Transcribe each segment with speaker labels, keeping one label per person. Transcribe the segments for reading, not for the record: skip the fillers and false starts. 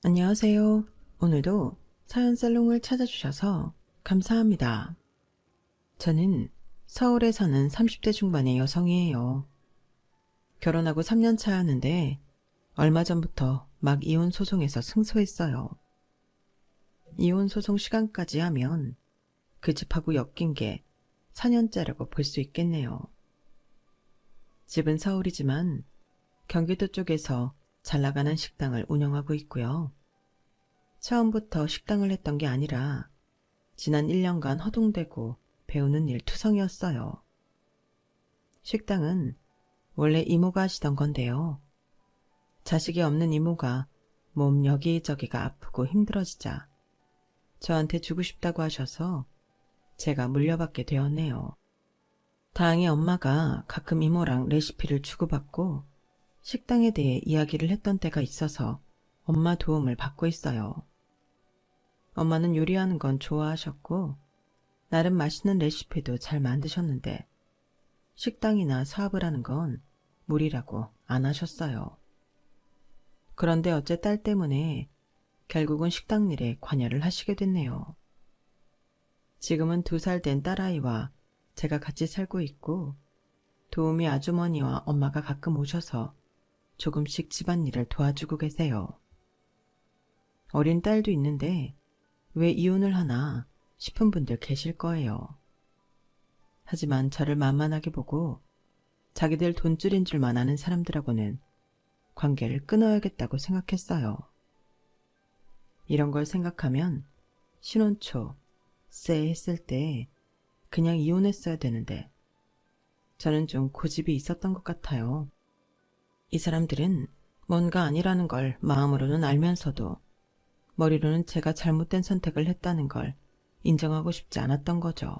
Speaker 1: 안녕하세요. 오늘도 사연 살롱을 찾아주셔서 감사합니다. 저는 서울에 사는 30대 중반의 여성이에요. 결혼하고 3년 차였는데 얼마 전부터 막 이혼 소송에서 승소했어요. 이혼 소송 시간까지 하면 그 집하고 엮인 게 4년째라고 볼 수 있겠네요. 집은 서울이지만 경기도 쪽에서 잘 나가는 식당을 운영하고 있고요. 처음부터 식당을 했던 게 아니라 지난 1년간 허둥대고 배우는 일 투성이었어요. 식당은 원래 이모가 하시던 건데요. 자식이 없는 이모가 몸 여기저기가 아프고 힘들어지자 저한테 주고 싶다고 하셔서 제가 물려받게 되었네요. 다행히 엄마가 가끔 이모랑 레시피를 주고받고 식당에 대해 이야기를 했던 때가 있어서 엄마 도움을 받고 있어요. 엄마는 요리하는 건 좋아하셨고 나름 맛있는 레시피도 잘 만드셨는데 식당이나 사업을 하는 건 무리라고 안 하셨어요. 그런데 어째 딸 때문에 결국은 식당 일에 관여를 하시게 됐네요. 지금은 2살 된 딸아이와 제가 같이 살고 있고 도우미 아주머니와 엄마가 가끔 오셔서 조금씩 집안일을 도와주고 계세요. 어린 딸도 있는데 왜 이혼을 하나 싶은 분들 계실 거예요. 하지만 저를 만만하게 보고 자기들 돈줄인 줄만 아는 사람들하고는 관계를 끊어야겠다고 생각했어요. 이런 걸 생각하면 신혼 초 쎄 했을 때 그냥 이혼했어야 되는데 저는 좀 고집이 있었던 것 같아요. 이 사람들은 뭔가 아니라는 걸 마음으로는 알면서도 머리로는 제가 잘못된 선택을 했다는 걸 인정하고 싶지 않았던 거죠.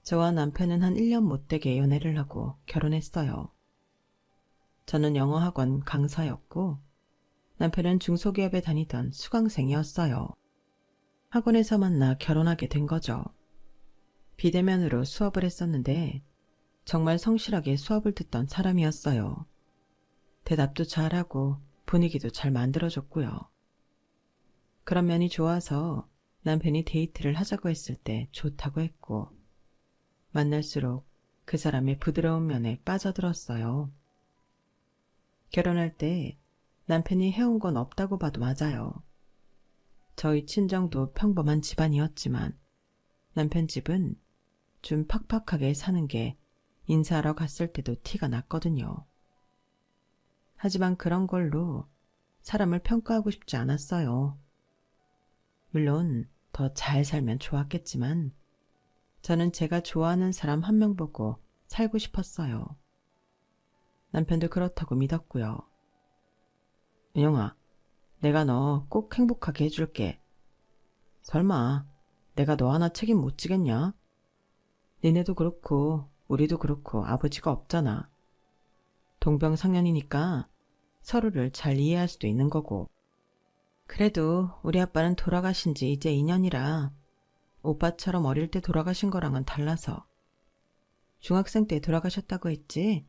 Speaker 1: 저와 남편은 한 1년 못되게 연애를 하고 결혼했어요. 저는 영어학원 강사였고 남편은 중소기업에 다니던 수강생이었어요. 학원에서 만나 결혼하게 된 거죠. 비대면으로 수업을 했었는데 정말 성실하게 수업을 듣던 사람이었어요. 대답도 잘하고 분위기도 잘 만들어줬고요. 그런 면이 좋아서 남편이 데이트를 하자고 했을 때 좋다고 했고 만날수록 그 사람의 부드러운 면에 빠져들었어요. 결혼할 때 남편이 해온 건 없다고 봐도 맞아요. 저희 친정도 평범한 집안이었지만 남편 집은 좀 팍팍하게 사는 게 인사하러 갔을 때도 티가 났거든요. 하지만 그런 걸로 사람을 평가하고 싶지 않았어요. 물론 더 잘 살면 좋았겠지만 저는 제가 좋아하는 사람 한 명 보고 살고 싶었어요. 남편도 그렇다고 믿었고요. 은영아, 내가 너 꼭 행복하게 해줄게. 설마 내가 너 하나 책임 못 지겠냐? 니네도 그렇고 우리도 그렇고 아버지가 없잖아. 동병상련이니까 서로를 잘 이해할 수도 있는 거고. 그래도 우리 아빠는 돌아가신 지 이제 2년이라 오빠처럼 어릴 때 돌아가신 거랑은 달라서. 중학생 때 돌아가셨다고 했지?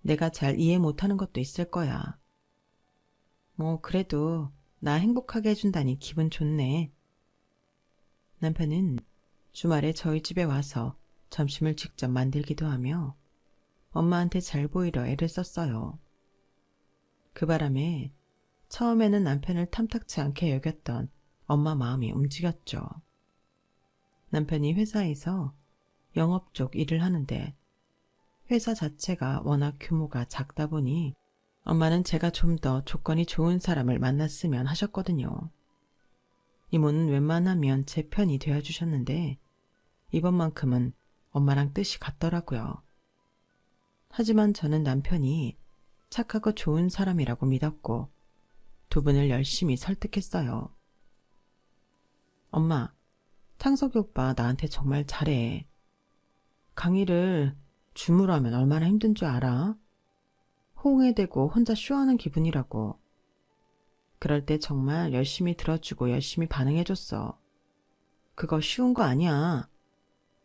Speaker 1: 내가 잘 이해 못하는 것도 있을 거야. 뭐 그래도 나 행복하게 해준다니 기분 좋네. 남편은 주말에 저희 집에 와서 점심을 직접 만들기도 하며 엄마한테 잘 보이려 애를 썼어요. 그 바람에 처음에는 남편을 탐탁치 않게 여겼던 엄마 마음이 움직였죠. 남편이 회사에서 영업 쪽 일을 하는데 회사 자체가 워낙 규모가 작다 보니 엄마는 제가 좀 더 조건이 좋은 사람을 만났으면 하셨거든요. 이모는 웬만하면 제 편이 되어주셨는데 이번만큼은 엄마랑 뜻이 같더라고요. 하지만 저는 남편이 착하고 좋은 사람이라고 믿었고 두 분을 열심히 설득했어요. 엄마, 창석이 오빠 나한테 정말 잘해. 강의를 줌으로 하면 얼마나 힘든 줄 알아? 호응에 대고 혼자 쇼하는 기분이라고. 그럴 때 정말 열심히 들어주고 열심히 반응해줬어. 그거 쉬운 거 아니야.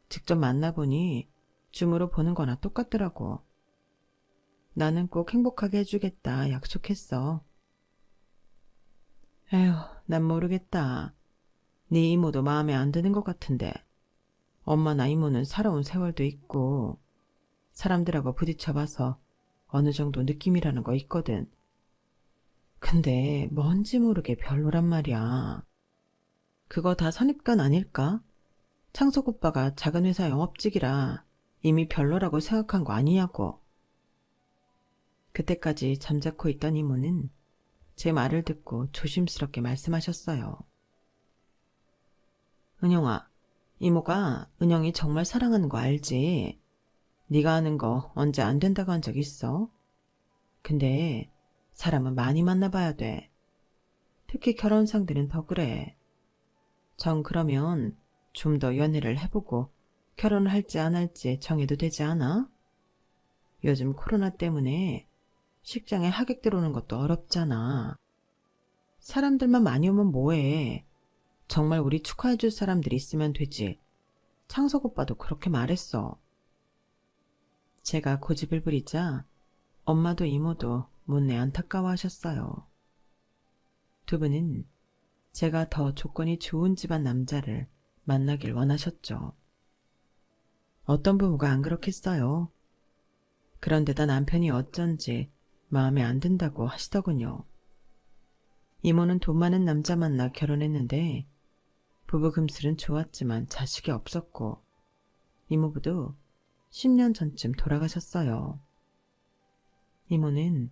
Speaker 1: 직접 만나보니 줌으로 보는 거나 똑같더라고. 나는 꼭 행복하게 해주겠다 약속했어. 난 모르겠다. 네 이모도 마음에 안 드는 것 같은데. 엄마나 이모는 살아온 세월도 있고 사람들하고 부딪혀봐서 어느 정도 느낌이라는 거 있거든. 근데 뭔지 모르게 별로란 말이야. 그거 다 선입관 아닐까? 창석 오빠가 작은 회사 영업직이라 이미 별로라고 생각한 거 아니냐고. 그때까지 잠자코 있던 이모는 제 말을 듣고 조심스럽게 말씀하셨어요. 은영아, 이모가 은영이 정말 사랑하는 거 알지? 네가 하는 거 언제 안 된다고 한 적 있어? 근데 사람은 많이 만나봐야 돼. 특히 결혼 상대는 더 그래. 전 그러면 좀 더 연애를 해보고 결혼을 할지 안 할지 정해도 되지 않아? 요즘 코로나 때문에 식장에 하객 들어오는 것도 어렵잖아. 사람들만 많이 오면 뭐해. 정말 우리 축하해줄 사람들이 있으면 되지. 창석 오빠도 그렇게 말했어. 제가 고집을 부리자 엄마도 이모도 못내 안타까워하셨어요. 두 분은 제가 더 조건이 좋은 집안 남자를 만나길 원하셨죠. 어떤 부부가 안 그렇겠어요. 그런데다 남편이 어쩐지 마음에 안 든다고 하시더군요. 이모는 돈 많은 남자 만나 결혼했는데 부부 금슬은 좋았지만 자식이 없었고 이모부도 10년 전쯤 돌아가셨어요. 이모는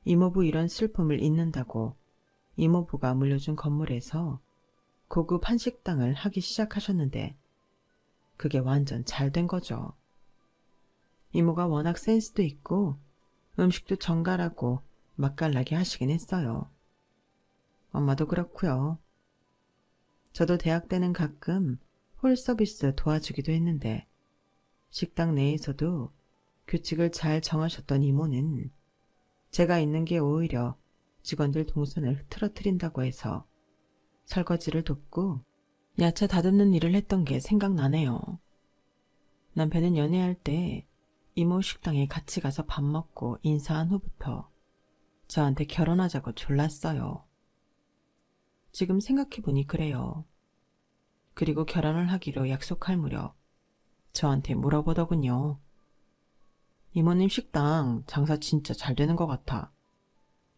Speaker 1: 이모부 이런 슬픔을 잊는다고 이모부가 물려준 건물에서 고급 한식당을 하기 시작하셨는데 그게 완전 잘 된 거죠. 이모가 워낙 센스도 있고 음식도 정갈하고 맛깔나게 하시긴 했어요. 엄마도 그렇고요. 저도 대학 때는 가끔 홀 서비스 도와주기도 했는데 식당 내에서도 규칙을 잘 정하셨던 이모는 제가 있는 게 오히려 직원들 동선을 흐트러뜨린다고 해서 설거지를 돕고 야채 다듬는 일을 했던 게 생각나네요. 남편은 연애할 때 이모 식당에 같이 가서 밥 먹고 인사한 후부터 저한테 결혼하자고 졸랐어요. 지금 생각해보니 그래요. 그리고 결혼을 하기로 약속할 무렵 저한테 물어보더군요. 이모님 식당 장사 진짜 잘 되는 것 같아.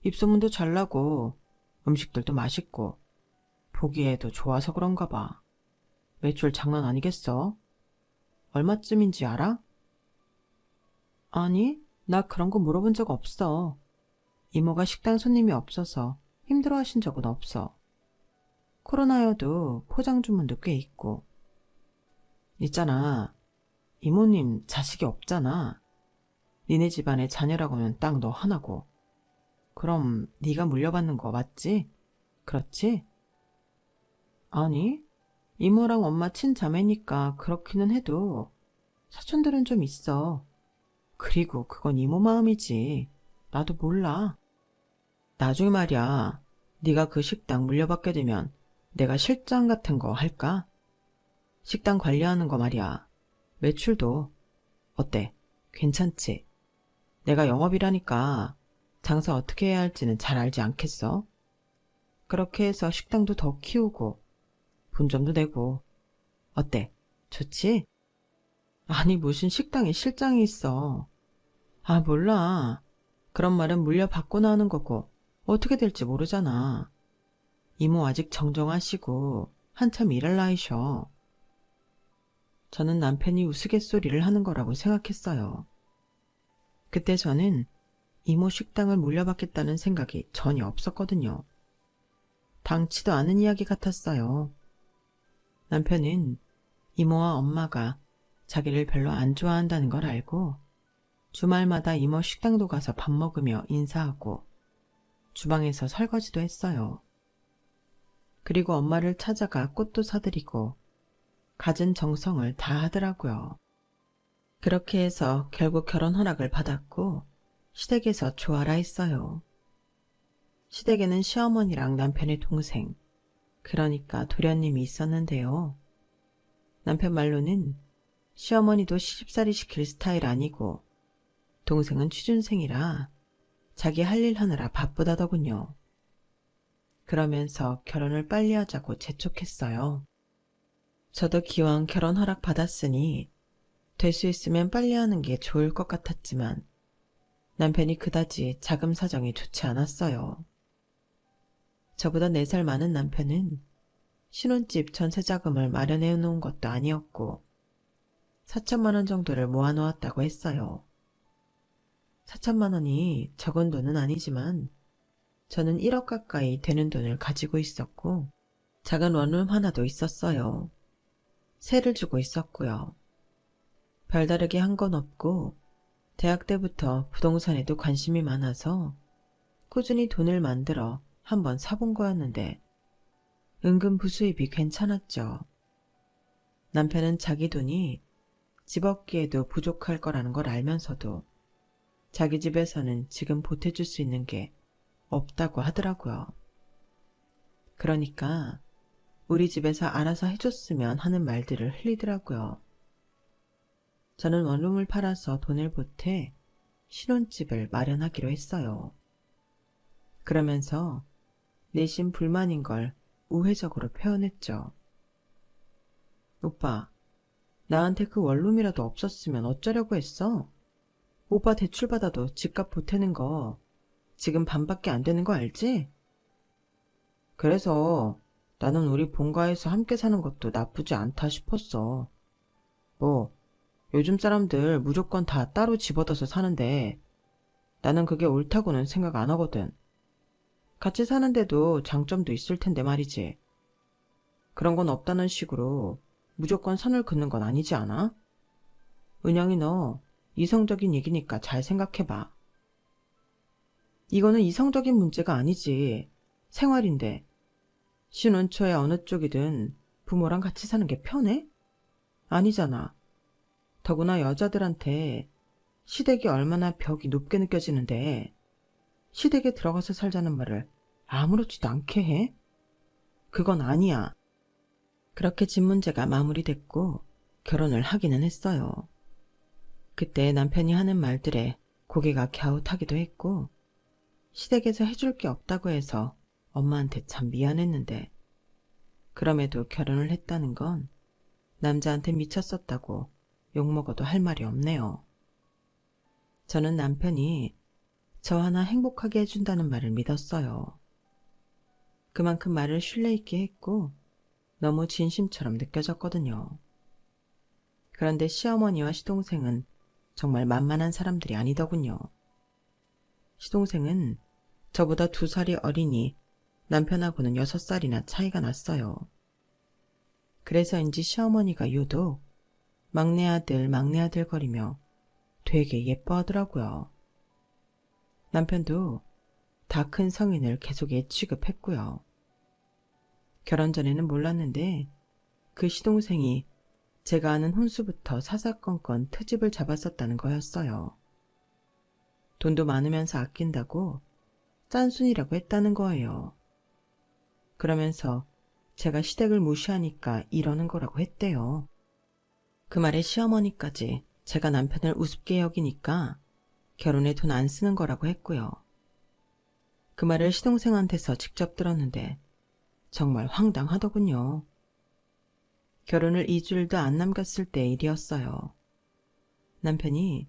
Speaker 1: 입소문도 잘 나고 음식들도 맛있고 보기에도 좋아서 그런가 봐. 매출 장난 아니겠어? 얼마쯤인지 알아? 아니, 나 그런 거 물어본 적 없어. 이모가 식당 손님이 없어서 힘들어하신 적은 없어. 코로나여도 포장 주문도 꽤 있고. 있잖아. 이모님 자식이 없잖아. 니네 집안의 자녀라고는 딱 너 하나고. 그럼 네가 물려받는 거 맞지? 그렇지? 아니, 이모랑 엄마 친자매니까 그렇기는 해도 사촌들은 좀 있어. 그리고 그건 이모 마음이지. 나도 몰라. 나중에 말이야. 네가 그 식당 물려받게 되면 내가 실장 같은 거 할까? 식당 관리하는 거 말이야. 매출도. 어때? 괜찮지? 내가 영업이라니까 장사 어떻게 해야 할지는 잘 알지 않겠어? 그렇게 해서 식당도 더 키우고 분점도 내고. 어때? 좋지? 아니 무슨 식당에 실장이 있어. 아 몰라. 그런 말은 물려받고 나오는 거고 어떻게 될지 모르잖아. 이모 아직 정정하시고 한참 일할 나이셔. 저는 남편이 우스갯소리를 하는 거라고 생각했어요. 그때 저는 이모 식당을 물려받겠다는 생각이 전혀 없었거든요. 당치도 않은 이야기 같았어요. 남편은 이모와 엄마가 자기를 별로 안 좋아한다는 걸 알고 주말마다 이모 식당도 가서 밥 먹으며 인사하고 주방에서 설거지도 했어요. 그리고 엄마를 찾아가 꽃도 사드리고 갖은 정성을 다 하더라고요. 그렇게 해서 결국 결혼 허락을 받았고 시댁에서 좋아라 했어요. 시댁에는 시어머니랑 남편의 동생, 그러니까 도련님이 있었는데요. 남편 말로는 시어머니도 시집살이 시킬 스타일 아니고 동생은 취준생이라 자기 할 일 하느라 바쁘다더군요. 그러면서 결혼을 빨리 하자고 재촉했어요. 저도 기왕 결혼 허락 받았으니 될 수 있으면 빨리 하는 게 좋을 것 같았지만 남편이 그다지 자금 사정이 좋지 않았어요. 저보다 4살 많은 남편은 신혼집 전세 자금을 마련해 놓은 것도 아니었고 4천만 원 정도를 모아놓았다고 했어요. 4천만 원이 적은 돈은 아니지만 저는 1억 가까이 되는 돈을 가지고 있었고 작은 원룸 하나도 있었어요. 세를 주고 있었고요. 별다르게 한 건 없고 대학 때부터 부동산에도 관심이 많아서 꾸준히 돈을 만들어 한번 사본 거였는데 은근 부수입이 괜찮았죠. 남편은 자기 돈이 집 얻기에도 부족할 거라는 걸 알면서도 자기 집에서는 지금 보태줄 수 있는 게 없다고 하더라고요. 그러니까 우리 집에서 알아서 해줬으면 하는 말들을 흘리더라고요. 저는 원룸을 팔아서 돈을 보태 신혼집을 마련하기로 했어요. 그러면서 내심 불만인 걸 우회적으로 표현했죠. 오빠, 나한테 그 원룸이라도 없었으면 어쩌려고 했어? 오빠 대출받아도 집값 보태는 거 지금 반밖에 안 되는 거 알지? 그래서 나는 우리 본가에서 함께 사는 것도 나쁘지 않다 싶었어. 뭐 요즘 사람들 무조건 다 따로 집어넣어서 사는데 나는 그게 옳다고는 생각 안 하거든. 같이 사는데도 장점도 있을 텐데 말이지. 그런 건 없다는 식으로 무조건 선을 긋는 건 아니지 않아? 은영이 너 이성적인 얘기니까 잘 생각해봐. 이거는 이성적인 문제가 아니지. 생활인데. 신혼 초에 어느 쪽이든 부모랑 같이 사는 게 편해? 아니잖아. 더구나 여자들한테 시댁이 얼마나 벽이 높게 느껴지는데 시댁에 들어가서 살자는 말을 아무렇지도 않게 해? 그건 아니야. 그렇게 집 문제가 마무리됐고 결혼을 하기는 했어요. 그때 남편이 하는 말들에 고개가 갸웃하기도 했고 시댁에서 해줄 게 없다고 해서 엄마한테 참 미안했는데 그럼에도 결혼을 했다는 건 남자한테 미쳤었다고 욕먹어도 할 말이 없네요. 저는 남편이 저 하나 행복하게 해준다는 말을 믿었어요. 그만큼 말을 신뢰 있게 했고 너무 진심처럼 느껴졌거든요. 그런데 시어머니와 시동생은 정말 만만한 사람들이 아니더군요. 시동생은 저보다 2살이 어리니 남편하고는 6살이나 차이가 났어요. 그래서인지 시어머니가 유독 막내 아들 거리며 되게 예뻐하더라고요. 남편도 다 큰 성인을 계속 애 취급했고요. 결혼 전에는 몰랐는데 그 시동생이 제가 아는 혼수부터 사사건건 트집을 잡았었다는 거였어요. 돈도 많으면서 아낀다고 짠순이라고 했다는 거예요. 그러면서 제가 시댁을 무시하니까 이러는 거라고 했대요. 그 말에 시어머니까지 제가 남편을 우습게 여기니까 결혼에 돈 안 쓰는 거라고 했고요. 그 말을 시동생한테서 직접 들었는데 정말 황당하더군요. 결혼을 2주일도 안 남겼을 때 일이었어요. 남편이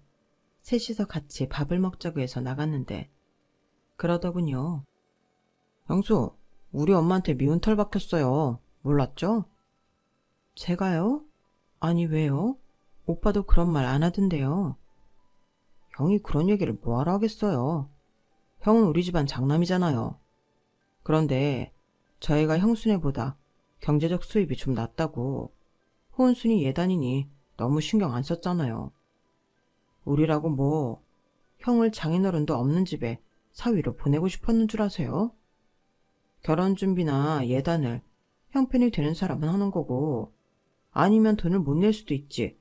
Speaker 1: 셋이서 같이 밥을 먹자고 해서 나갔는데 그러더군요. 영수, 우리 엄마한테 미운 털 박혔어요. 몰랐죠? 제가요? 아니 왜요? 오빠도 그런 말 안 하던데요. 형이 그런 얘기를 뭐하러 하겠어요. 형은 우리 집안 장남이잖아요. 그런데 저희가 형수네보다 경제적 수입이 좀 낮다고 혼순이 예단이니 너무 신경 안 썼잖아요. 우리라고 뭐 형을 장인어른도 없는 집에 사위로 보내고 싶었는 줄 아세요? 결혼 준비나 예단을 형편이 되는 사람은 하는 거고 아니면 돈을 못 낼 수도 있지.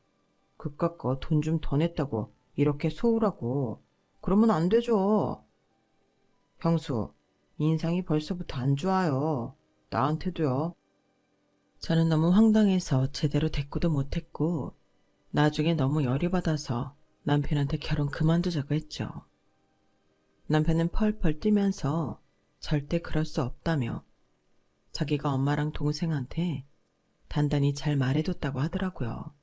Speaker 1: 그깟 거 돈 좀 더 냈다고 이렇게 소홀하고 그러면 안 되죠. 형수, 인상이 벌써부터 안 좋아요. 나한테도요. 저는 너무 황당해서 제대로 대꾸도 못했고 나중에 너무 열이 받아서 남편한테 결혼 그만두자고 했죠. 남편은 펄펄 뛰면서 절대 그럴 수 없다며 자기가 엄마랑 동생한테 단단히 잘 말해뒀다고 하더라고요.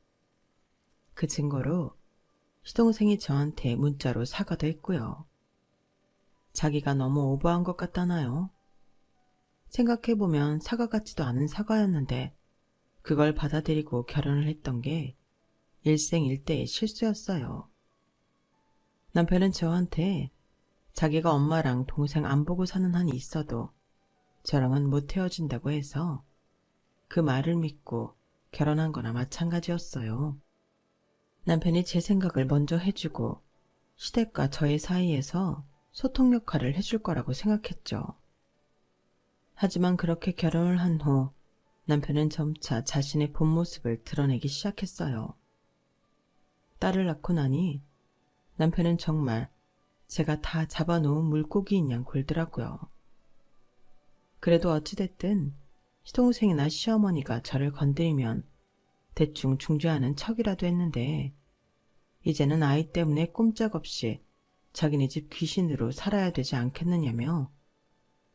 Speaker 1: 그 증거로 시동생이 저한테 문자로 사과도 했고요. 자기가 너무 오버한 것 같다나요? 생각해보면 사과 같지도 않은 사과였는데 그걸 받아들이고 결혼을 했던 게 일생일대의 실수였어요. 남편은 저한테 자기가 엄마랑 동생 안 보고 사는 한이 있어도 저랑은 못 헤어진다고 해서 그 말을 믿고 결혼한 거나 마찬가지였어요. 남편이 제 생각을 먼저 해주고 시댁과 저의 사이에서 소통 역할을 해줄 거라고 생각했죠. 하지만 그렇게 결혼을 한 후 남편은 점차 자신의 본 모습을 드러내기 시작했어요. 딸을 낳고 나니 남편은 정말 제가 다 잡아놓은 물고기인 양 굴더라고요. 그래도 어찌됐든 시동생이나 시어머니가 저를 건드리면 대충 중재하는 척이라도 했는데 이제는 아이 때문에 꼼짝없이 자기네 집 귀신으로 살아야 되지 않겠느냐며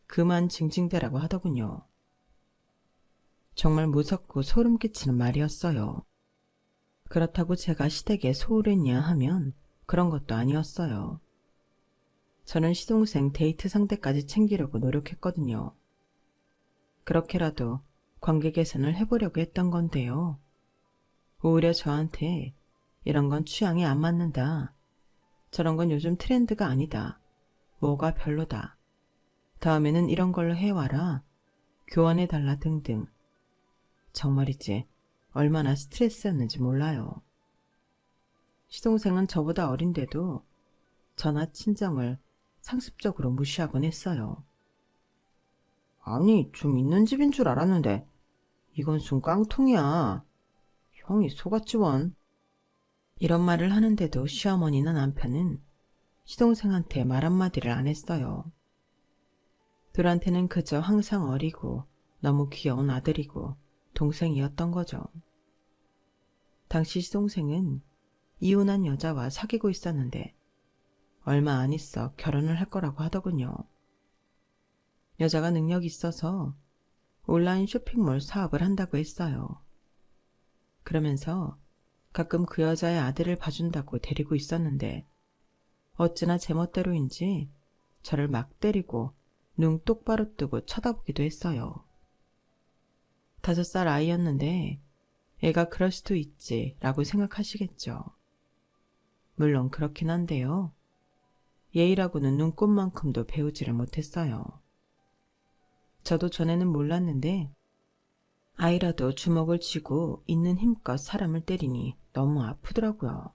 Speaker 1: 그만 징징대라고 하더군요. 정말 무섭고 소름 끼치는 말이었어요. 그렇다고 제가 시댁에 소홀했냐 하면 그런 것도 아니었어요. 저는 시동생 데이트 상대까지 챙기려고 노력했거든요. 그렇게라도 관계 개선을 해보려고 했던 건데요. 오히려 저한테 이런 건 취향이 안 맞는다. 저런 건 요즘 트렌드가 아니다. 뭐가 별로다. 다음에는 이런 걸로 해와라. 교환해달라 등등. 정말이지 얼마나 스트레스였는지 몰라요. 시동생은 저보다 어린데도 저나 친정을 상습적으로 무시하곤 했어요. 아니, 좀 있는 집인 줄 알았는데 이건 순 깡통이야. 형이 속았지 원. 이런 말을 하는데도 시어머니나 남편은 시동생한테 말 한마디를 안 했어요. 둘한테는 그저 항상 어리고 너무 귀여운 아들이고 동생이었던 거죠. 당시 시동생은 이혼한 여자와 사귀고 있었는데 얼마 안 있어 결혼을 할 거라고 하더군요. 여자가 능력이 있어서 온라인 쇼핑몰 사업을 한다고 했어요. 그러면서 가끔 그 여자의 아들을 봐준다고 데리고 있었는데 어찌나 제멋대로인지 저를 막 때리고 눈 똑바로 뜨고 쳐다보기도 했어요. 5살 아이였는데 애가 그럴 수도 있지 라고 생각하시겠죠. 물론 그렇긴 한데요. 예의라고는 눈꽃만큼도 배우지를 못했어요. 저도 전에는 몰랐는데 아이라도 주먹을 쥐고 있는 힘껏 사람을 때리니 너무 아프더라고요.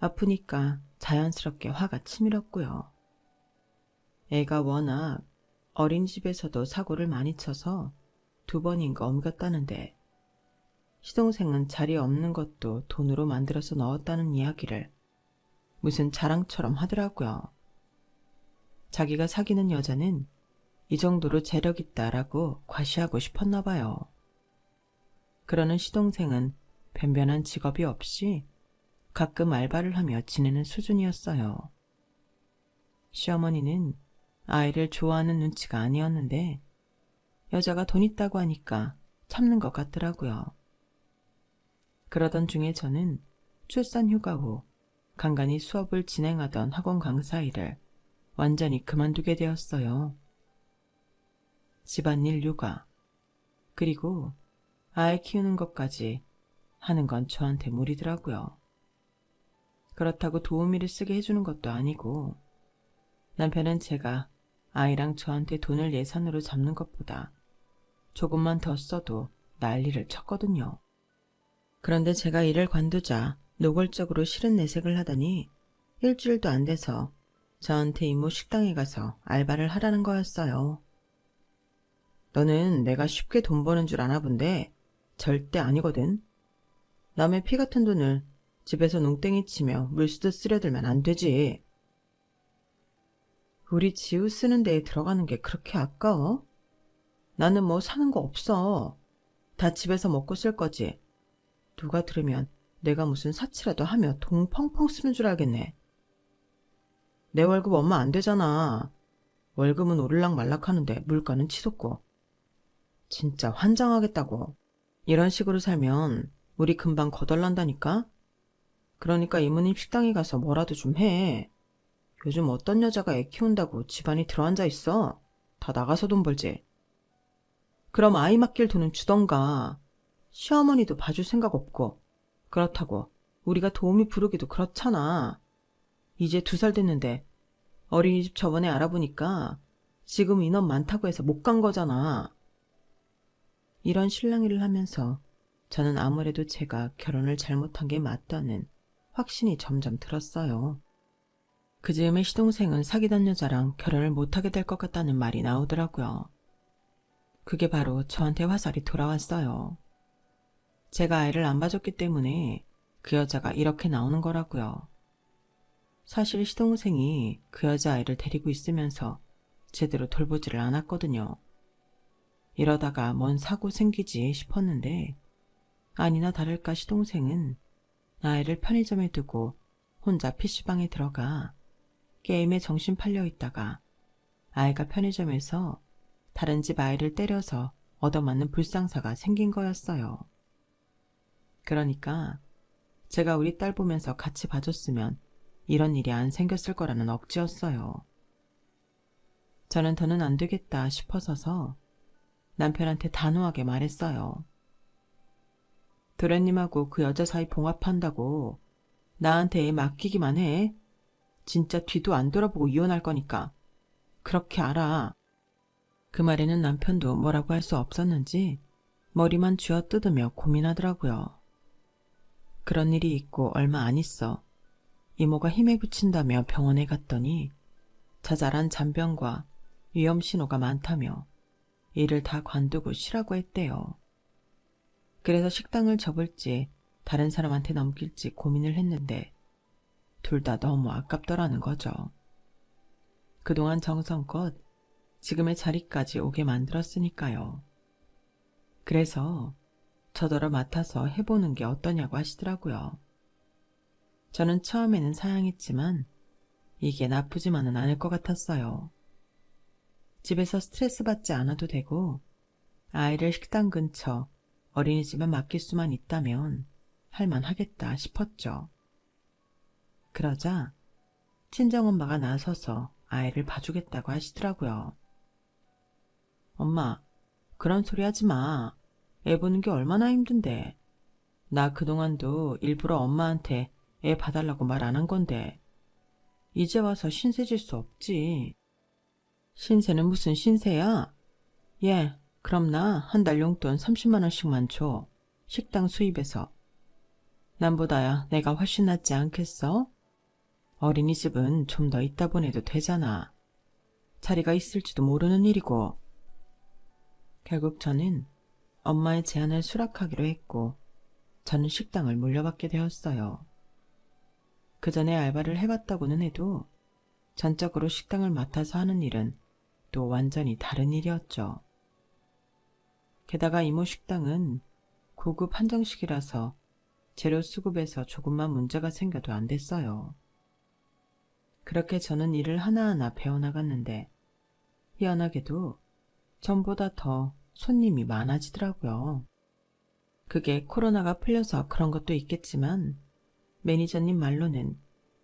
Speaker 1: 아프니까 자연스럽게 화가 치밀었고요. 애가 워낙 어린이집에서도 사고를 많이 쳐서 2번인가 옮겼다는데 시동생은 자리에 없는 것도 돈으로 만들어서 넣었다는 이야기를 무슨 자랑처럼 하더라고요. 자기가 사귀는 여자는 이 정도로 재력 있다라고 과시하고 싶었나 봐요. 그러는 시동생은 변변한 직업이 없이 가끔 알바를 하며 지내는 수준이었어요. 시어머니는 아이를 좋아하는 눈치가 아니었는데 여자가 돈 있다고 하니까 참는 것 같더라고요. 그러던 중에 저는 출산 휴가 후 간간히 수업을 진행하던 학원 강사 일을 완전히 그만두게 되었어요. 집안일 육아, 그리고 아이 키우는 것까지 하는 건 저한테 무리더라고요. 그렇다고 도우미를 쓰게 해주는 것도 아니고 남편은 제가 아이랑 저한테 돈을 예산으로 잡는 것보다 조금만 더 써도 난리를 쳤거든요. 그런데 제가 일을 관두자 노골적으로 싫은 내색을 하더니 일주일도 안 돼서 저한테 이모 식당에 가서 알바를 하라는 거였어요. 너는 내가 쉽게 돈 버는 줄 아나 본데 절대 아니거든. 남의 피 같은 돈을 집에서 농땡이 치며 물수도 쓰려들면 안 되지. 우리 지우 쓰는 데에 들어가는 게 그렇게 아까워? 나는 뭐 사는 거 없어. 다 집에서 먹고 쓸 거지. 누가 들으면 내가 무슨 사치라도 하며 돈 펑펑 쓰는 줄 알겠네. 내 월급 얼마 안 되잖아. 월급은 오르락말락 하는데 물가는 치솟고. 진짜 환장하겠다고. 이런 식으로 살면 우리 금방 거덜난다니까? 그러니까 이모님 식당에 가서 뭐라도 좀 해. 요즘 어떤 여자가 애 키운다고 집안이 들어앉아 있어? 다 나가서 돈 벌지. 그럼 아이 맡길 돈은 주던가. 시어머니도 봐줄 생각 없고. 그렇다고 우리가 도우미 부르기도 그렇잖아. 이제 2살 됐는데 어린이집 저번에 알아보니까 지금 인원 많다고 해서 못 간 거잖아. 이런 실랑이를 하면서 저는 아무래도 제가 결혼을 잘못한 게 맞다는 확신이 점점 들었어요. 그 즈음에 시동생은 사귀던 여자랑 결혼을 못하게 될 것 같다는 말이 나오더라고요. 그게 바로 저한테 화살이 돌아왔어요. 제가 아이를 안 봐줬기 때문에 그 여자가 이렇게 나오는 거라고요. 사실 시동생이 그 여자아이를 데리고 있으면서 제대로 돌보지를 않았거든요. 이러다가 뭔 사고 생기지 싶었는데 아니나 다를까 시동생은 아이를 편의점에 두고 혼자 PC방에 들어가 게임에 정신 팔려 있다가 아이가 편의점에서 다른 집 아이를 때려서 얻어맞는 불상사가 생긴 거였어요. 그러니까 제가 우리 딸 보면서 같이 봐줬으면 이런 일이 안 생겼을 거라는 억지였어요. 저는 더는 안 되겠다 싶어서서 남편한테 단호하게 말했어요. 도련님하고 그 여자 사이 봉합한다고 나한테 애 맡기기만 해. 진짜 뒤도 안 돌아보고 이혼할 거니까. 그렇게 알아. 그 말에는 남편도 뭐라고 할 수 없었는지 머리만 쥐어뜯으며 고민하더라고요. 그런 일이 있고 얼마 안 있어 이모가 힘에 부친다며 병원에 갔더니 자잘한 잔병과 위험 신호가 많다며 일을 다 관두고 쉬라고 했대요. 그래서 식당을 접을지 다른 사람한테 넘길지 고민을 했는데 둘 다 너무 아깝더라는 거죠. 그동안 정성껏 지금의 자리까지 오게 만들었으니까요. 그래서 저더러 맡아서 해보는 게 어떠냐고 하시더라고요. 저는 처음에는 사양했지만 이게 나쁘지만은 않을 것 같았어요. 집에서 스트레스 받지 않아도 되고 아이를 식당 근처 어린이집에 맡길 수만 있다면 할만하겠다 싶었죠. 그러자 친정엄마가 나서서 아이를 봐주겠다고 하시더라고요. 엄마, 그런 소리 하지 마. 애 보는 게 얼마나 힘든데. 나 그동안도 일부러 엄마한테 애 봐달라고 말 안 한 건데. 이제 와서 신세 질 수 없지. 신세는 무슨 신세야? 예, 그럼 나 한 달 용돈 30만 원씩만 줘. 식당 수입해서. 남보다야 내가 훨씬 낫지 않겠어? 어린이집은 좀 더 있다 보내도 되잖아. 자리가 있을지도 모르는 일이고. 결국 저는 엄마의 제안을 수락하기로 했고 저는 식당을 물려받게 되었어요. 그 전에 알바를 해봤다고는 해도 전적으로 식당을 맡아서 하는 일은 또 완전히 다른 일이었죠. 게다가 이모 식당은 고급 한정식이라서 재료 수급에서 조금만 문제가 생겨도 안 됐어요. 그렇게 저는 일을 하나하나 배워나갔는데 희한하게도 전보다 더 손님이 많아지더라고요. 그게 코로나가 풀려서 그런 것도 있겠지만 매니저님 말로는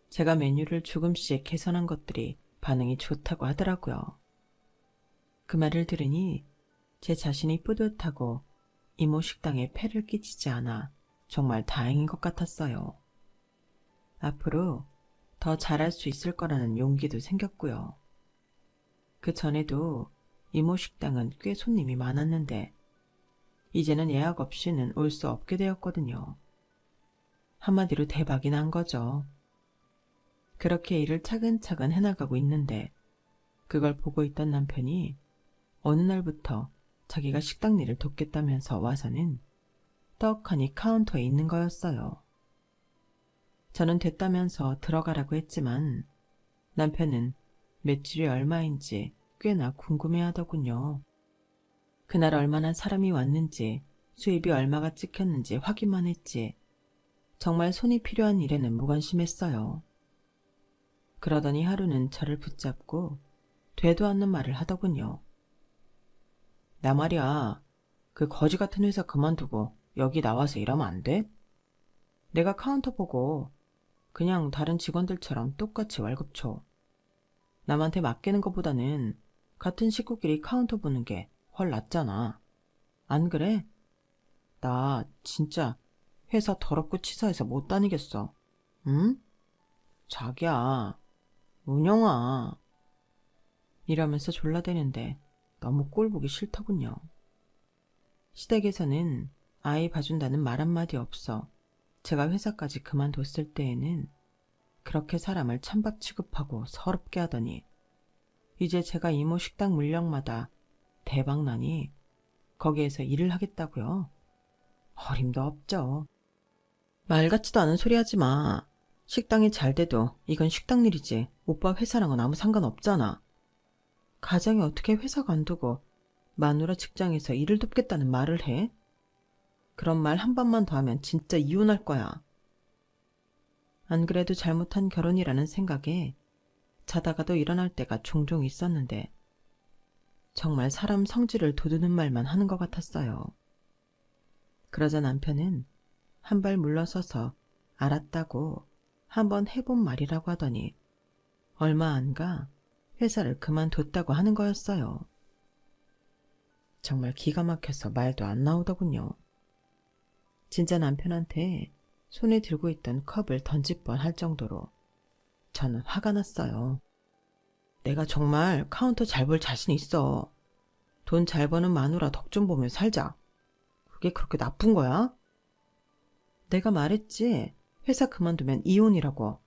Speaker 1: 제가 메뉴를 조금씩 개선한 것들이 반응이 좋다고 하더라고요. 그 말을 들으니 제 자신이 뿌듯하고 이모 식당에 폐를 끼치지 않아 정말 다행인 것 같았어요. 앞으로 더 잘할 수 있을 거라는 용기도 생겼고요. 그 전에도 이모 식당은 꽤 손님이 많았는데 이제는 예약 없이는 올 수 없게 되었거든요. 한마디로 대박이 난 거죠. 그렇게 일을 차근차근 해나가고 있는데 그걸 보고 있던 남편이 어느 날부터 자기가 식당 일을 돕겠다면서 와서는 떡하니 카운터에 있는 거였어요. 저는 됐다면서 들어가라고 했지만 남편은 매출이 얼마인지 꽤나 궁금해하더군요. 그날 얼마나 사람이 왔는지 수입이 얼마가 찍혔는지 확인만 했지 정말 손이 필요한 일에는 무관심했어요. 그러더니 하루는 저를 붙잡고 되도 않는 말을 하더군요. 나 말이야, 그 거지 같은 회사 그만두고 여기 나와서 일하면 안 돼? 내가 카운터 보고 그냥 다른 직원들처럼 똑같이 월급 줘. 남한테 맡기는 것보다는 같은 식구끼리 카운터 보는 게 훨 낫잖아. 안 그래? 나 진짜 회사 더럽고 치사해서 못 다니겠어. 응? 자기야, 운영아. 이러면서 졸라대는데 너무 꼴보기 싫더군요. 시댁에서는 아이 봐준다는 말 한마디 없어 제가 회사까지 그만뒀을 때에는 그렇게 사람을 찬밥 취급하고 서럽게 하더니 이제 제가 이모 식당 물량마다 대박나니 거기에서 일을 하겠다고요. 어림도 없죠. 말 같지도 않은 소리 하지 마. 식당이 잘 돼도 이건 식당 일이지 오빠 회사랑은 아무 상관없잖아. 가장이 어떻게 회사 관두고 마누라 직장에서 일을 돕겠다는 말을 해? 그런 말 한 번만 더 하면 진짜 이혼할 거야. 안 그래도 잘못한 결혼이라는 생각에 자다가도 일어날 때가 종종 있었는데 정말 사람 성질을 돋우는 말만 하는 것 같았어요. 그러자 남편은 한 발 물러서서 알았다고 한번 해본 말이라고 하더니 얼마 안 가 회사를 그만뒀다고 하는 거였어요. 정말 기가 막혀서 말도 안 나오더군요. 진짜 남편한테 손에 들고 있던 컵을 던질 뻔할 정도로 저는 화가 났어요. 내가 정말 카운터 잘 볼 자신 있어. 돈 잘 버는 마누라 덕 좀 보며 살자. 그게 그렇게 나쁜 거야? 내가 말했지. 회사 그만두면 이혼이라고.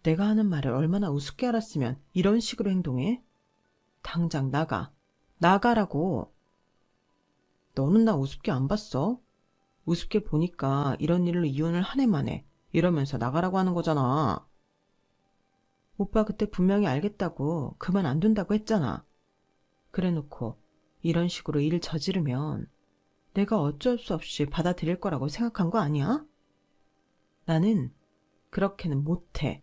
Speaker 1: 내가 하는 말을 얼마나 우습게 알았으면 이런 식으로 행동해? 당장 나가. 나가라고. 너는 나 우습게 안 봤어? 우습게 보니까 이런 일로 이혼을 한 해 만에 이러면서 나가라고 하는 거잖아. 오빠 그때 분명히 알겠다고 그만 안 둔다고 했잖아. 그래놓고 이런 식으로 일을 저지르면 내가 어쩔 수 없이 받아들일 거라고 생각한 거 아니야? 나는 그렇게는 못해.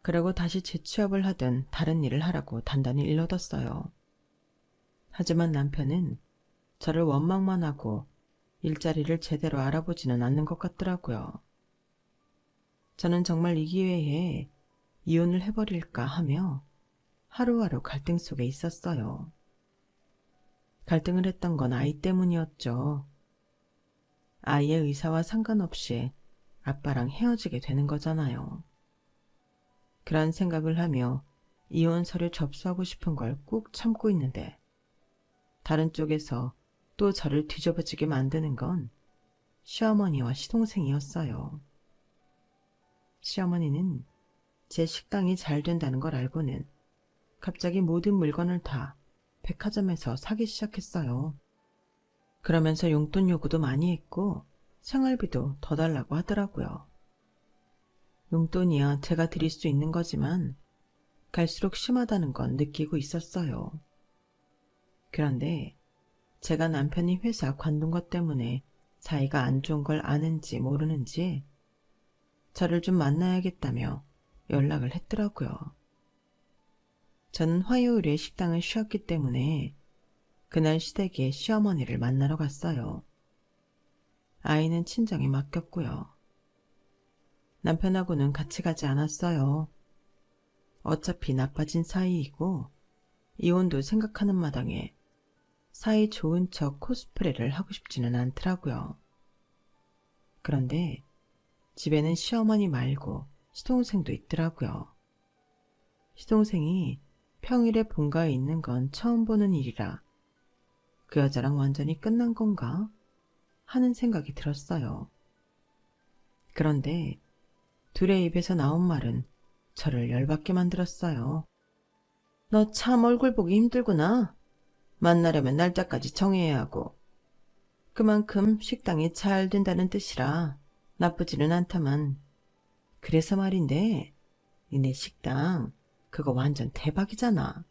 Speaker 1: 그러고 다시 재취업을 하든 다른 일을 하라고 단단히 일러뒀어요. 하지만 남편은 저를 원망만 하고 일자리를 제대로 알아보지는 않는 것 같더라고요. 저는 정말 이 기회에 이혼을 해버릴까 하며 하루하루 갈등 속에 있었어요. 갈등을 했던 건 아이 때문이었죠. 아이의 의사와 상관없이 아빠랑 헤어지게 되는 거잖아요. 그런 생각을 하며 이혼 서류 접수하고 싶은 걸 꾹 참고 있는데 다른 쪽에서 또 저를 뒤집어지게 만드는 건 시어머니와 시동생이었어요. 시어머니는 제 식당이 잘 된다는 걸 알고는 갑자기 모든 물건을 다 백화점에서 사기 시작했어요. 그러면서 용돈 요구도 많이 했고 생활비도 더 달라고 하더라고요. 용돈이야 제가 드릴 수 있는 거지만 갈수록 심하다는 건 느끼고 있었어요. 그런데 제가 남편이 회사 관둔 것 때문에 사이가 안 좋은 걸 아는지 모르는지 저를 좀 만나야겠다며 연락을 했더라고요. 저는 화요일에 식당을 쉬었기 때문에 그날 시댁에 시어머니를 만나러 갔어요. 아이는 친정에 맡겼고요. 남편하고는 같이 가지 않았어요. 어차피 나빠진 사이이고 이혼도 생각하는 마당에 사이 좋은 척 코스프레를 하고 싶지는 않더라고요. 그런데 집에는 시어머니 말고 시동생도 있더라고요. 시동생이 평일에 본가에 있는 건 처음 보는 일이라 그 여자랑 완전히 끝난 건가 하는 생각이 들었어요. 그런데 둘의 입에서 나온 말은 저를 열받게 만들었어요. 너 참 얼굴 보기 힘들구나. 만나려면 날짜까지 정해야 하고. 그만큼 식당이 잘 된다는 뜻이라 나쁘지는 않다만. 그래서 말인데 니네 식당 그거 완전 대박이잖아.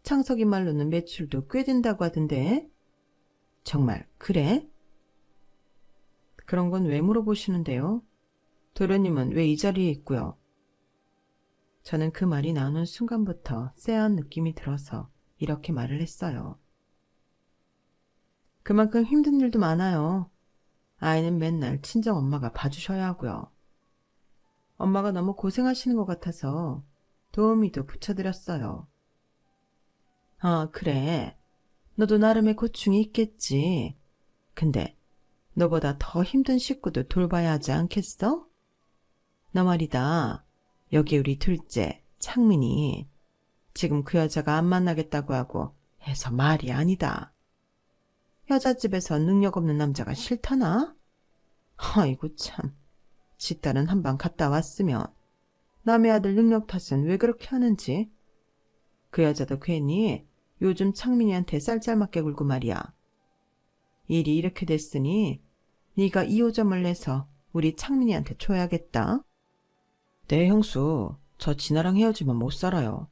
Speaker 1: 창석이 말로는 매출도 꽤 된다고 하던데. 정말 그래? 그런 건 왜 물어보시는데요? 도련님은 왜 이 자리에 있고요? 저는 그 말이 나오는 순간부터 쎄한 느낌이 들어서 이렇게 말을 했어요. 그만큼 힘든 일도 많아요. 아이는 맨날 친정 엄마가 봐주셔야 하고요. 엄마가 너무 고생하시는 것 같아서 도우미도 붙여드렸어요. 아, 그래. 너도 나름의 고충이 있겠지. 근데 너보다 더 힘든 식구도 돌봐야 하지 않겠어? 너 말이다. 여기 우리 둘째 창민이 지금 그 여자가 안 만나겠다고 하고 해서 말이 아니다. 여자집에서 능력 없는 남자가 싫다나? 아이고 참. 지 딸은 한방 갔다 왔으면 남의 아들 능력 탓은 왜 그렇게 하는지. 그 여자도 괜히 요즘 창민이한테 쌀쌀맞게 굴고 말이야. 일이 이렇게 됐으니 네가 2호점을 내서 우리 창민이한테 줘야겠다. 네, 형수. 저 진아랑 헤어지면 못 살아요.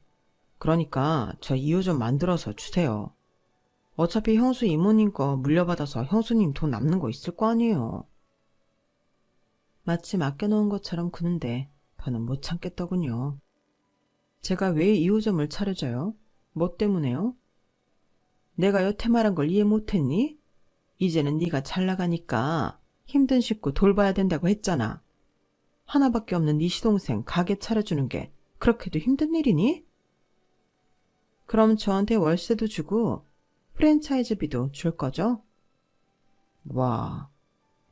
Speaker 1: 그러니까 저 2호점 만들어서 주세요. 어차피 형수 이모님 거 물려받아서 형수님 돈 남는 거 있을 거 아니에요. 마치 맡겨놓은 것처럼 구는데 저는 못 참겠더군요. 제가 왜 2호점을 차려줘요? 뭐 때문에요? 내가 여태 말한 걸 이해 못했니? 이제는 네가 잘 나가니까 힘든 식구 돌봐야 된다고 했잖아. 하나밖에 없는 네 시동생 가게 차려주는 게 그렇게도 힘든 일이니? 그럼 저한테 월세도 주고 프랜차이즈비도 줄 거죠? 와,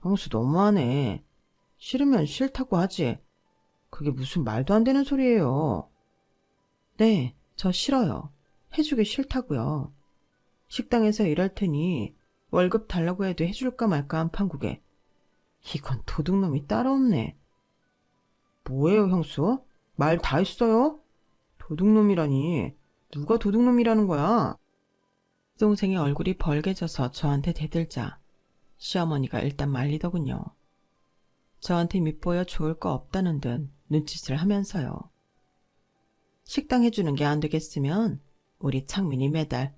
Speaker 1: 형수 너무하네. 싫으면 싫다고 하지. 그게 무슨 말도 안 되는 소리예요. 네, 저 싫어요. 해주기 싫다고요. 식당에서 일할 테니 월급 달라고 해도 해줄까 말까 한 판국에 이건 도둑놈이 따로 없네. 뭐예요, 형수? 말 다 했어요? 도둑놈이라니. 누가 도둑놈이라는 거야? 동생의 얼굴이 벌개져서 저한테 대들자 시어머니가 일단 말리더군요. 저한테 밑보여 좋을 거 없다는 듯 눈짓을 하면서요. 식당 해주는 게 안 되겠으면 우리 창민이 매달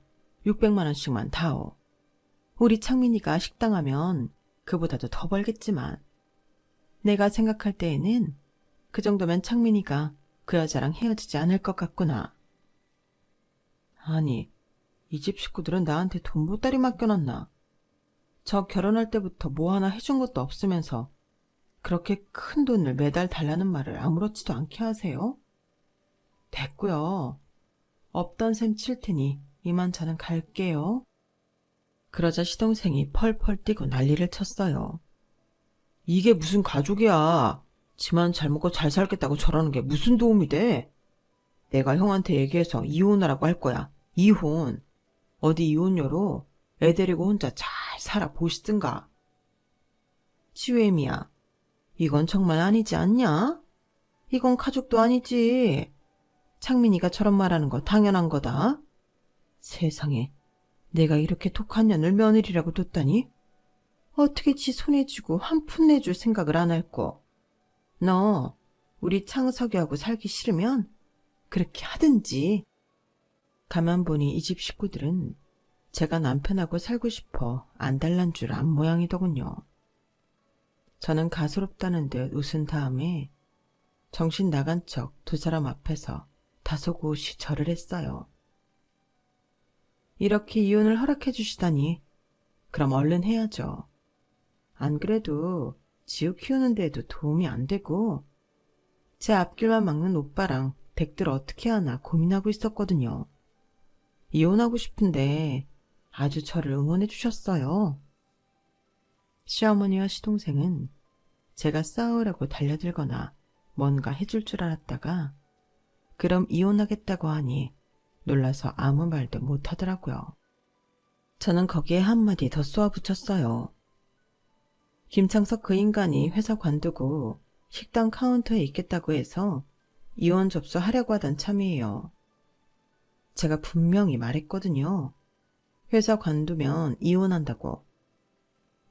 Speaker 1: 600만 원씩만 다오. 우리 창민이가 식당 하면 그보다도 더 벌겠지만 내가 생각할 때에는 그 정도면 창민이가 그 여자랑 헤어지지 않을 것 같구나. 아니, 이 집 식구들은 나한테 돈 보따리 맡겨놨나? 저 결혼할 때부터 뭐 하나 해준 것도 없으면서 그렇게 큰 돈을 매달 달라는 말을 아무렇지도 않게 하세요? 됐고요. 없던 셈 칠 테니 이만 저는 갈게요. 그러자 시동생이 펄펄 뛰고 난리를 쳤어요. 이게 무슨 가족이야. 지만 잘 먹고 잘 살겠다고 저러는 게 무슨 도움이 돼? 내가 형한테 얘기해서 이혼하라고 할 거야. 이혼. 어디 이혼녀로 애 데리고 혼자 잘 살아 보시든가. 치우애미야. 이건 정말 아니지 않냐? 이건 가족도 아니지. 창민이가 저런 말하는 거 당연한 거다. 세상에, 내가 이렇게 독한 년을 며느리라고 뒀다니? 어떻게 지 손에 쥐고 한 푼 내줄 생각을 안 할꼬. 너 우리 창석이하고 살기 싫으면 그렇게 하든지. 가만 보니 이 집 식구들은 제가 남편하고 살고 싶어 안 달란 줄 안 모양이더군요. 저는 가소롭다는 듯 웃은 다음에 정신 나간 척 두 사람 앞에서 다소곳이 절을 했어요. 이렇게 이혼을 허락해 주시다니 그럼 얼른 해야죠. 안 그래도 지우 키우는 데에도 도움이 안 되고 제 앞길만 막는 오빠랑 댁들 어떻게 하나 고민하고 있었거든요. 이혼하고 싶은데 아주 저를 응원해 주셨어요. 시어머니와 시동생은 제가 싸우라고 달려들거나 뭔가 해줄 줄 알았다가 그럼 이혼하겠다고 하니 놀라서 아무 말도 못하더라고요. 저는 거기에 한마디 더 쏘아붙였어요. 김창석 그 인간이 회사 관두고 식당 카운터에 있겠다고 해서 이혼 접수하려고 하던 참이에요. 제가 분명히 말했거든요. 회사 관두면 이혼한다고.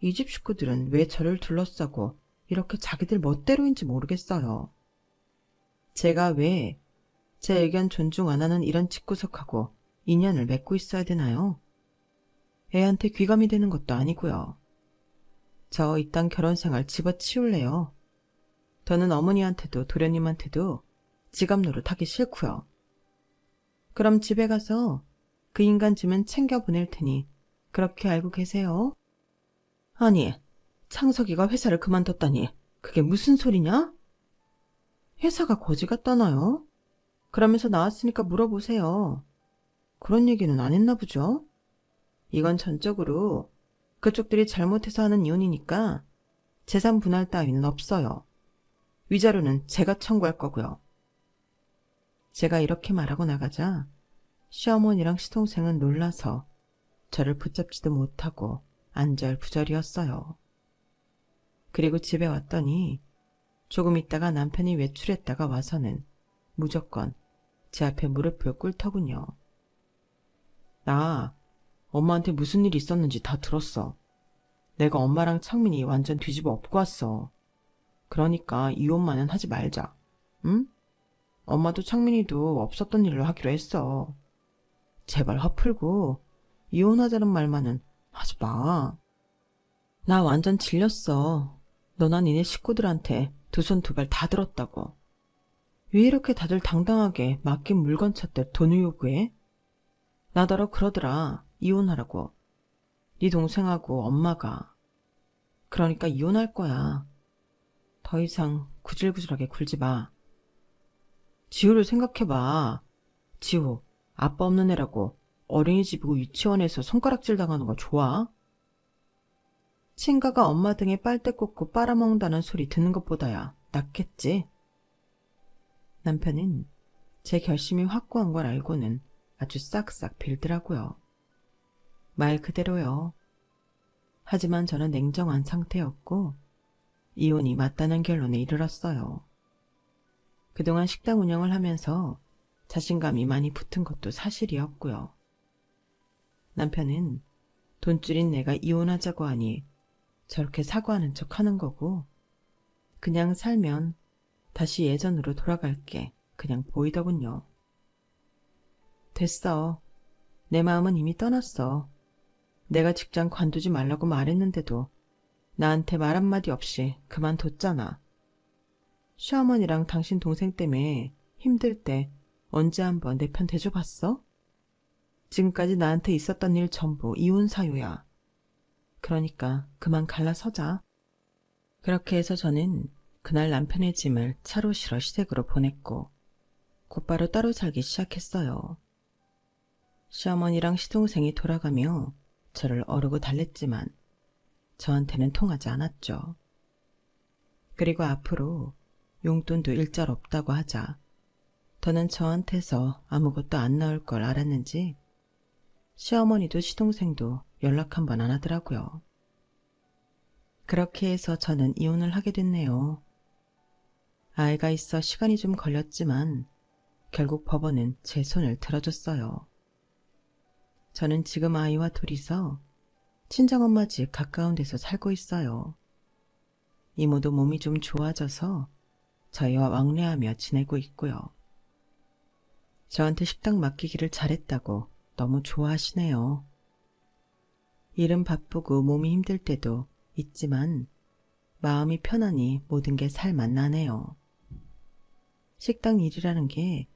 Speaker 1: 이 집 식구들은 왜 저를 둘러싸고 이렇게 자기들 멋대로인지 모르겠어요. 제가 왜 제 의견 존중 안 하는 이런 집구석하고 인연을 맺고 있어야 되나요? 애한테 귀감이 되는 것도 아니고요. 저 이딴 결혼 생활 집어치울래요. 저는 어머니한테도 도련님한테도 지갑 노릇하기 싫고요. 그럼 집에 가서 그 인간 짐은 챙겨 보낼 테니 그렇게 알고 계세요? 아니, 창석이가 회사를 그만뒀다니 그게 무슨 소리냐? 회사가 거지 같다나요? 그러면서 나왔으니까 물어보세요. 그런 얘기는 안 했나 보죠? 이건 전적으로 그쪽들이 잘못해서 하는 이혼이니까 재산 분할 따위는 없어요. 위자료는 제가 청구할 거고요. 제가 이렇게 말하고 나가자 시어머니랑 시동생은 놀라서 저를 붙잡지도 못하고 안절부절이었어요. 그리고 집에 왔더니 조금 있다가 남편이 외출했다가 와서는 무조건 제 앞에 무릎을 꿇더군요. 나 엄마한테 무슨 일이 있었는지 다 들었어. 내가 엄마랑 창민이 완전 뒤집어 엎고 왔어. 그러니까 이혼만은 하지 말자. 응? 엄마도 창민이도 없었던 일로 하기로 했어. 제발 화풀고 이혼하자는 말만은 하지 마. 나 완전 질렸어. 너나 니네 식구들한테 두 손 두 발 다 들었다고. 왜 이렇게 다들 당당하게 맡긴 물건 찾들 돈을 요구해? 나더러 그러더라. 이혼하라고. 네 동생하고 엄마가. 그러니까 이혼할 거야. 더 이상 구질구질하게 굴지 마. 지우를 생각해봐. 지우, 아빠 없는 애라고 어린이집이고 유치원에서 손가락질 당하는 거 좋아? 친가가 엄마 등에 빨대 꽂고 빨아먹는다는 소리 듣는 것보다야 낫겠지. 남편은 제 결심이 확고한 걸 알고는 아주 싹싹 빌더라고요. 말 그대로요. 하지만 저는 냉정한 상태였고 이혼이 맞다는 결론에 이르렀어요. 그동안 식당 운영을 하면서 자신감이 많이 붙은 것도 사실이었고요. 남편은 돈줄인 내가 이혼하자고 하니 저렇게 사과하는 척 하는 거고 그냥 살면 다시 예전으로 돌아갈게 그냥 보이더군요. 됐어. 내 마음은 이미 떠났어. 내가 직장 관두지 말라고 말했는데도 나한테 말 한마디 없이 그만뒀잖아. 시어머니랑 당신 동생 때문에 힘들 때 언제 한번 내 편 대줘봤어? 지금까지 나한테 있었던 일 전부 이혼 사유야. 그러니까 그만 갈라서자. 그렇게 해서 저는 그날 남편의 짐을 차로 실어 시댁으로 보냈고 곧바로 따로 살기 시작했어요. 시어머니랑 시동생이 돌아가며 저를 어르고 달랬지만 저한테는 통하지 않았죠. 그리고 앞으로 용돈도 일절 없다고 하자 더는 저한테서 아무것도 안 나올 걸 알았는지 시어머니도 시동생도 연락 한 번 안 하더라고요. 그렇게 해서 저는 이혼을 하게 됐네요. 아이가 있어 시간이 좀 걸렸지만 결국 법원은 제 손을 들어줬어요. 저는 지금 아이와 둘이서 친정엄마 집 가까운 데서 살고 있어요. 이모도 몸이 좀 좋아져서 저희와 왕래하며 지내고 있고요. 저한테 식당 맡기기를 잘했다고 너무 좋아하시네요. 일은 바쁘고 몸이 힘들 때도 있지만 마음이 편하니 모든 게 살맛나네요. 식당 일이라는 게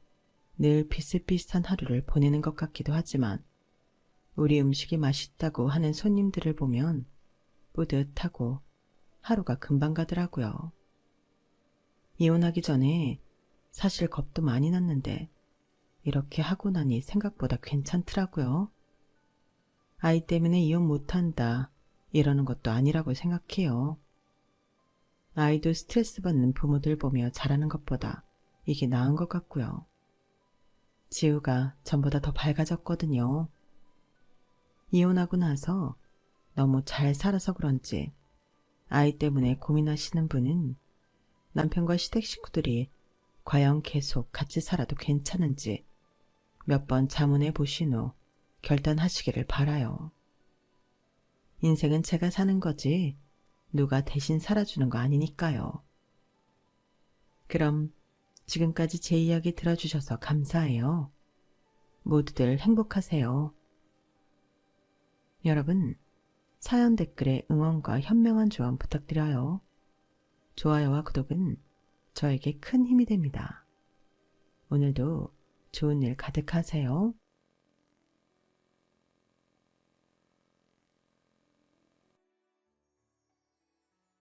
Speaker 1: 늘 비슷비슷한 하루를 보내는 것 같기도 하지만 우리 음식이 맛있다고 하는 손님들을 보면 뿌듯하고 하루가 금방 가더라고요. 이혼하기 전에 사실 겁도 많이 났는데 이렇게 하고 나니 생각보다 괜찮더라고요. 아이 때문에 이혼 못한다 이러는 것도 아니라고 생각해요. 아이도 스트레스 받는 부모들 보며 자라는 것보다 이게 나은 것 같고요. 지우가 전보다 더 밝아졌거든요. 이혼하고 나서 너무 잘 살아서 그런지 아이 때문에 고민하시는 분은 남편과 시댁 식구들이 과연 계속 같이 살아도 괜찮은지 몇 번 자문해 보신 후 결단하시기를 바라요. 인생은 제가 사는 거지 누가 대신 살아주는 거 아니니까요. 그럼 지금까지 제 이야기 들어주셔서 감사해요. 모두들 행복하세요. 여러분, 사연 댓글에 응원과 현명한 조언 부탁드려요. 좋아요와 구독은 저에게 큰 힘이 됩니다. 오늘도 좋은 일 가득하세요.